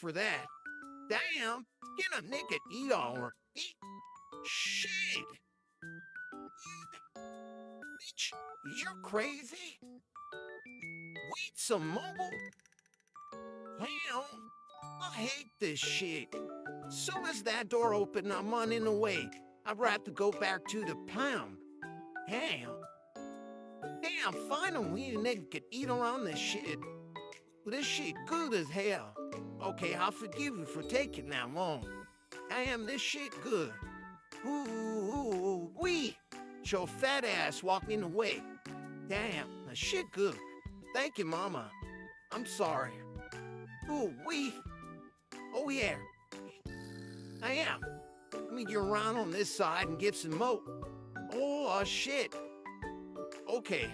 for that. Damn, get a naked eat all or eat. Shit. Bitch, you're crazy. Wait some mobile. Hell, I hate this shit. Soon as that door opened, I'm on in the way. I'd have to go back to the pound. Hell. Damn, finally a nigga could eat around this shit. This shit good as hell. Okay, I'll forgive you for taking that long. Damn, this shit good. Ooh, wee. Your fat ass walking away. Damn, the shit good. Thank you, mama. I'm sorry. Ooh, wee. Oh, yeah. I am. Let me get around on this side and get some mo. Oh, shit. Okay,